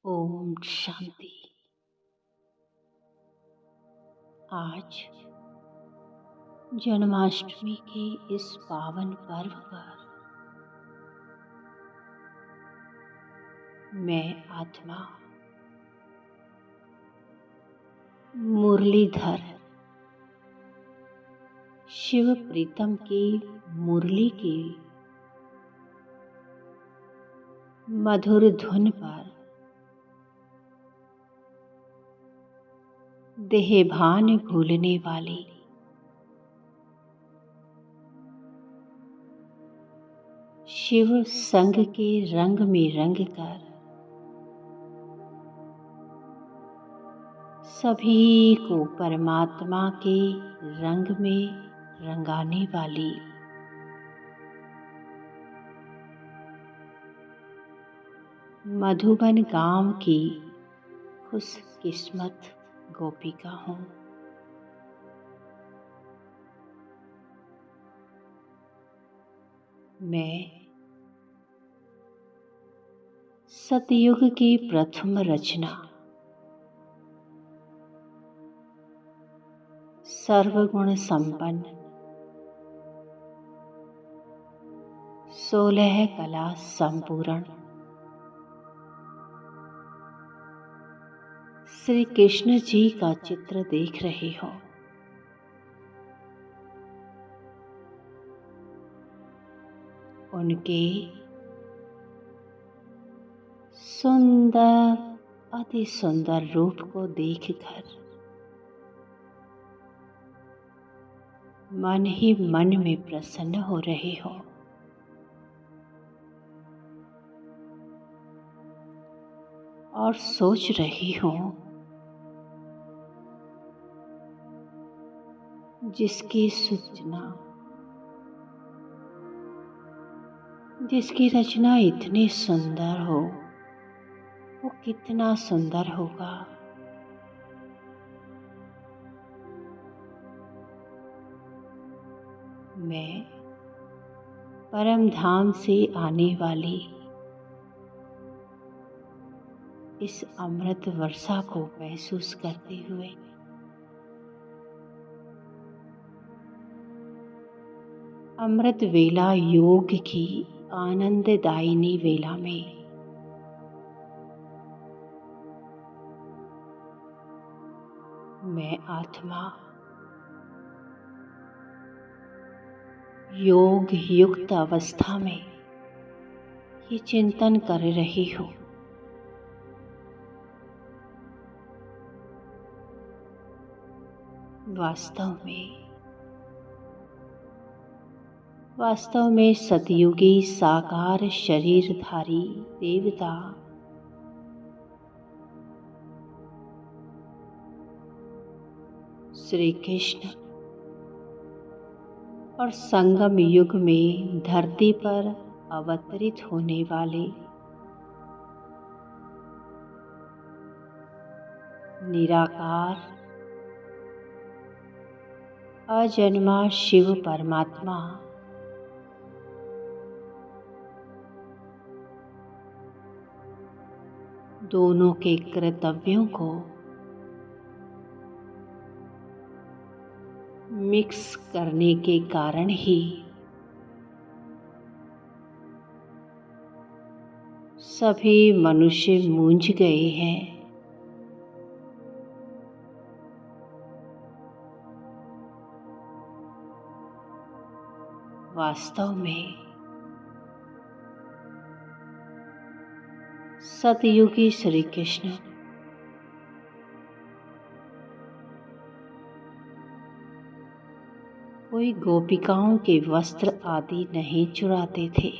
ओम शांति। आज जन्माष्टमी के इस पावन पर्व पर मैं आत्मा मुरलीधर शिव प्रीतम की मुरली की मधुर धुन पर देहभान भूलने वाली शिव संग के रंग में रंग कर सभी को परमात्मा के रंग में रंगाने वाली मधुबन गांव की खुशकिस्मत गोपिका हूँ। मैं सतयुग की प्रथम रचना सर्वगुण संपन्न 16 कला संपूर्ण श्री कृष्ण जी का चित्र देख रहे हो। उनके सुंदर अति सुंदर रूप को देखकर मन ही मन में प्रसन्न हो रहे हो। और सोच रही हो जिसकी सूचना जिसकी रचना इतनी सुंदर हो वो कितना सुंदर होगा। मैं परम धाम से आने वाली इस अमृत वर्षा को महसूस करते हुए अमृत वेला योग की आनंददायिनी वेला में मैं आत्मा योग युक्त अवस्था में ये चिंतन कर रही हूँ। वास्तव में सतयुगी साकार शरीरधारी देवता श्री कृष्ण और संगम युग में धरती पर अवतरित होने वाले निराकार अजन्मा शिव परमात्मा दोनों के कर्तव्यों को मिक्स करने के कारण ही सभी मनुष्य मूंझ गए हैं। वास्तव में सतयुगी श्री कृष्ण कोई गोपिकाओं के वस्त्र आदि नहीं चुराते थे।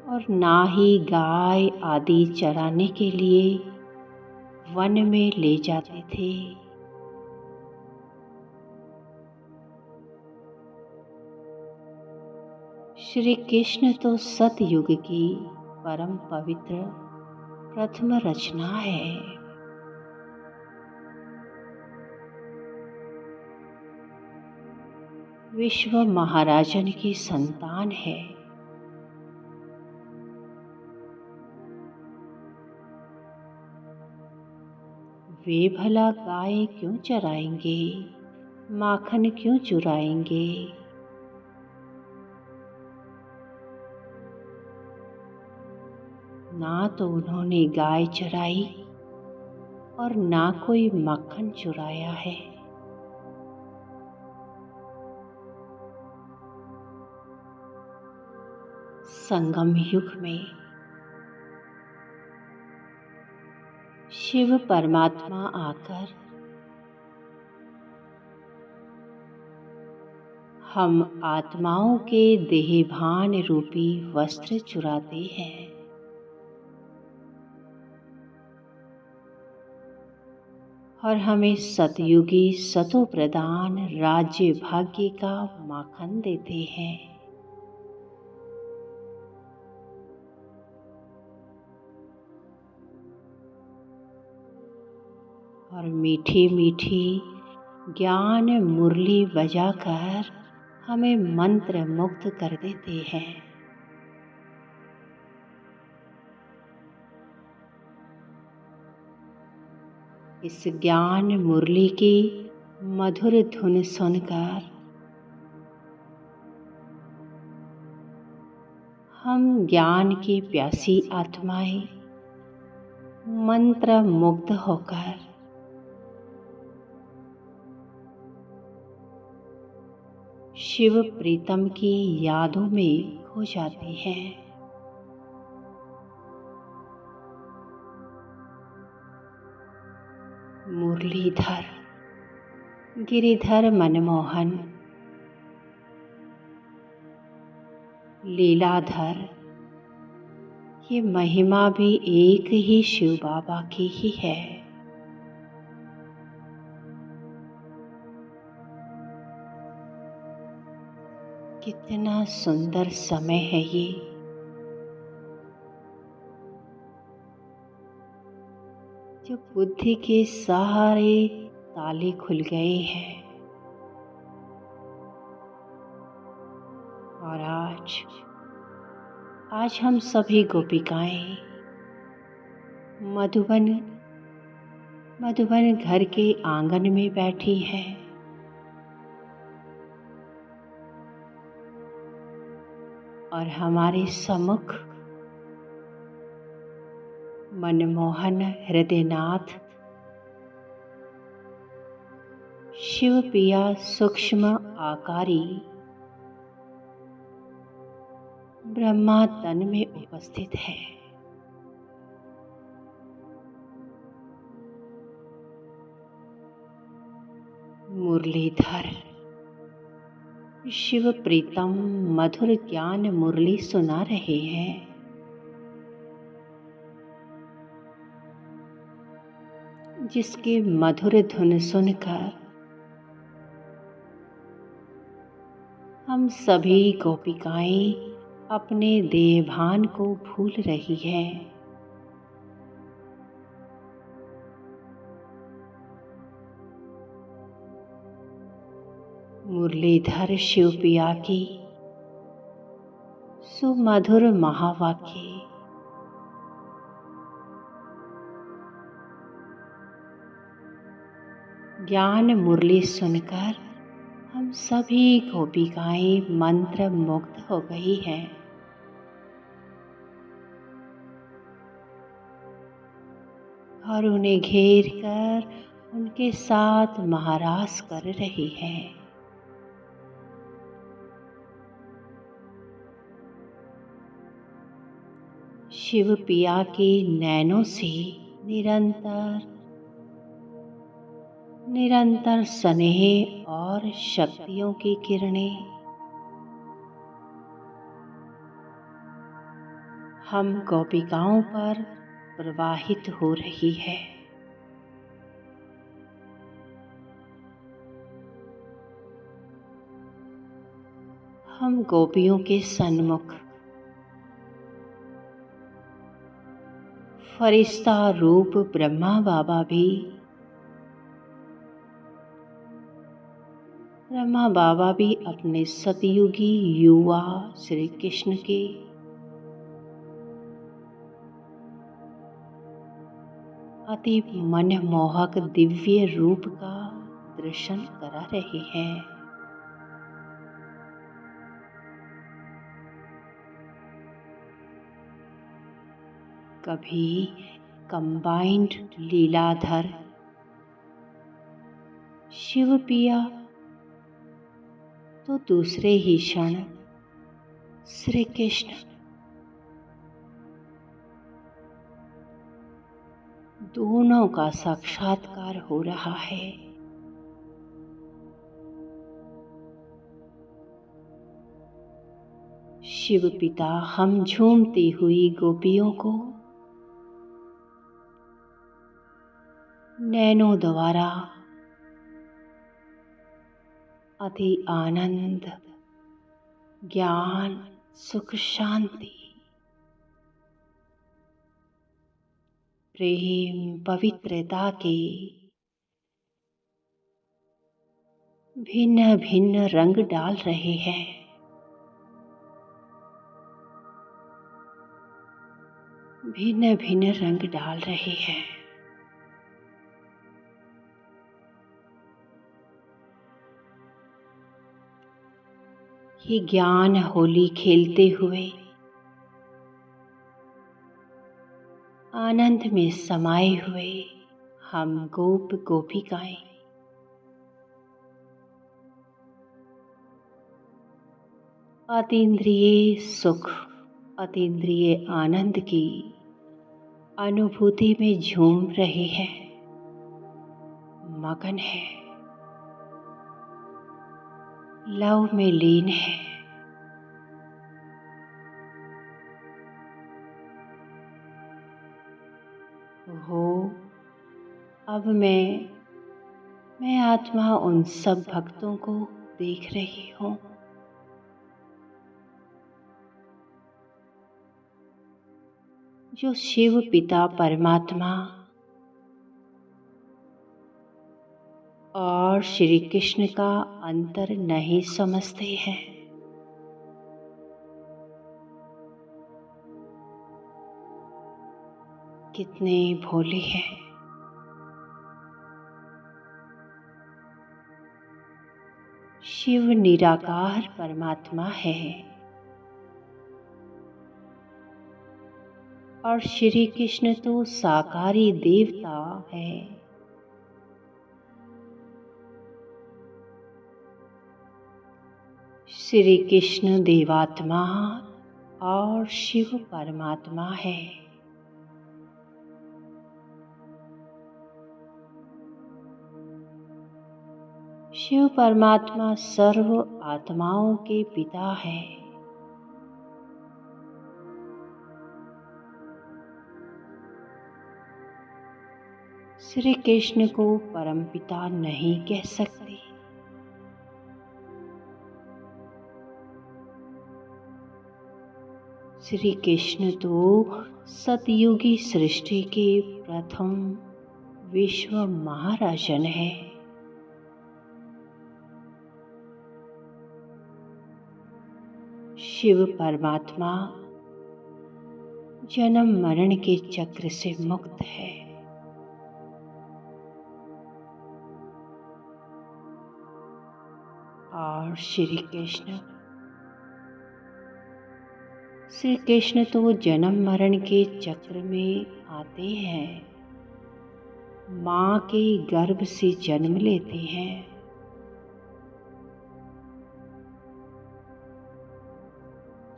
और ना ही गाय आदि चराने के लिए वन में ले जाते थे। श्री कृष्ण तो सतयुग की परम पवित्र प्रथम रचना है। विश्व महाराजन की संतान है। वे भला गाय क्यों चराएंगे, माखन क्यों चुराएंगे। ना तो उन्होंने गाय चराई और ना कोई मक्खन चुराया है। संगम युग में शिव परमात्मा आकर हम आत्माओं के देहभान रूपी वस्त्र चुराते हैं। और हमें सतयुगी सतो प्रदान राज्य भाग्य का माखन देते हैं। और मीठी मीठी ज्ञान मुरली बजाकर हमें मंत्र मुक्त कर देते हैं। इस ज्ञान मुरली की मधुर धुन सुनकर हम ज्ञान की प्यासी आत्माएं मंत्र मुग्ध होकर शिव प्रीतम की यादों में खो जाती हैं। मुरलीधर गिरिधर मनमोहन लीलाधर, ये महिमा भी एक ही शिव बाबा की ही है। कितना सुंदर समय है ये। जब बुद्धि के सारे ताले खुल गए हैं और आज हम सभी गोपिकाएं मधुबन घर के आंगन में बैठी हैं। और हमारे सम्मुख मनमोहन हृदयनाथ शिव पिया सूक्ष्म आकारी ब्रह्मा तन में उपस्थित है। मुरलीधर शिव प्रीतम मधुर ज्ञान मुरली सुना रहे हैं। जिसकी मधुर धुन सुनकर हम सभी गोपिकाएं अपने देहभान को भूल रही हैं। मुरलीधर शिवपिया की सुमधुर महावाक्य ज्ञान मुरली सुनकर हम सभी गोपिकाएं मंत्र मुग्ध हो गई हैं। और उन्हें घेर कर उनके साथ महारास कर रही हैं। शिव पिया के नैनों से निरंतर स्नेह और शक्तियों की किरणें हम गोपिकाओं पर प्रवाहित हो रही है। हम गोपियों के सन्मुख फरिश्ता रूप ब्रह्मा बाबा भी अपने सतयुगी युवा श्री कृष्ण के अति मनमोहक दिव्य रूप का दर्शन करा रहे हैं। कभी कंबाइंड लीलाधर शिव पिया तो दूसरे ही क्षण श्री कृष्ण। दोनों का साक्षात्कार हो रहा है। शिव पिता हम झूमती हुई गोपियों को नैनों द्वारा अति आनंद, ज्ञान, सुख, शांति, प्रेम, पवित्रता के भिन्न भिन्न रंग डाल रहे हैं। भिन्न भिन्न रंग डाल रहे हैं। ये ज्ञान होली खेलते हुए आनंद में समाये हुए हम गोप गोपिकाएं अतीन्द्रिय सुख, अतीन्द्रिय आनंद की अनुभूति में झूम रहे हैं, मगन है, लव में लीन है। हो अब मैं आत्मा उन सब भक्तों को देख रही हूँ जो शिव पिता परमात्मा और श्री कृष्ण का अंतर नहीं समझते हैं। कितने भोले हैं। शिव निराकार परमात्मा है और श्री कृष्ण तो साकारी देवता है। श्री कृष्ण देवात्मा और शिव परमात्मा है। शिव परमात्मा सर्व आत्माओं के पिता है। श्री कृष्ण को परमपिता नहीं कह सकते। श्री कृष्ण तो सतयुगी सृष्टि के प्रथम विश्व महाराजन है। शिव परमात्मा जन्म मरण के चक्र से मुक्त है। और श्री कृष्ण तो जन्म मरण के चक्र में आते हैं, माँ के गर्भ से जन्म लेते हैं।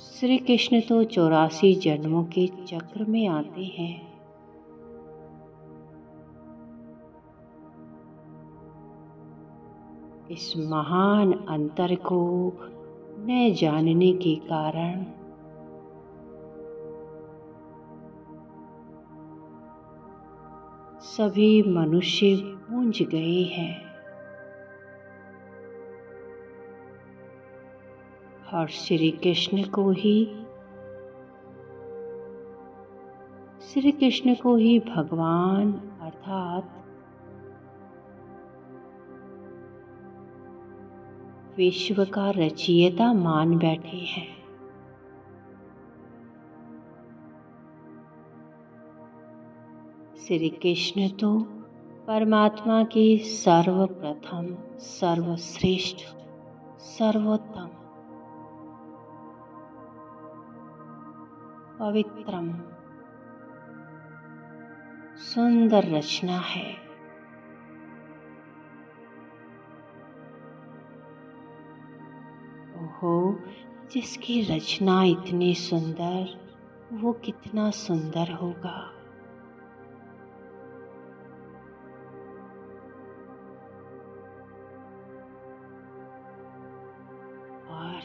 श्री कृष्ण तो 84 जन्मों के चक्र में आते हैं। इस महान अंतर को न जानने के कारण सभी मनुष्य गूंज गए हैं और श्री कृष्ण को ही भगवान अर्थात विश्व का रचयिता मान बैठे हैं। श्री कृष्ण तो परमात्मा के सर्वप्रथम, सर्वश्रेष्ठ, सर्वोत्तम, पवित्रम, सुंदर रचना है। ओहो, जिसकी रचना इतनी सुंदर, वो कितना सुंदर होगा। और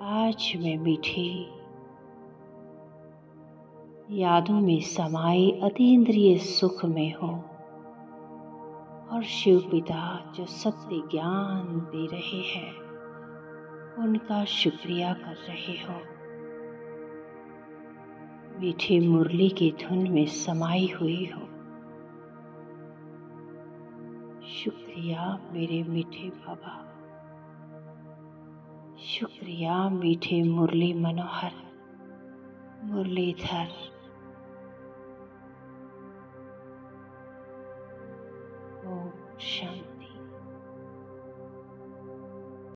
आज मैं मीठी यादों में समाये अतीन्द्रिय सुख में हूँ और शिव पिता जो सत्य ज्ञान दे रहे हैं उनका शुक्रिया कर रहे हो। मीठी मुरली की धुन में समाई हुई हो। शुक्रिया मेरे मीठे बाबा, शुक्रिया मीठे मुरली मनोहर, मुरलीधर। ओम शांति।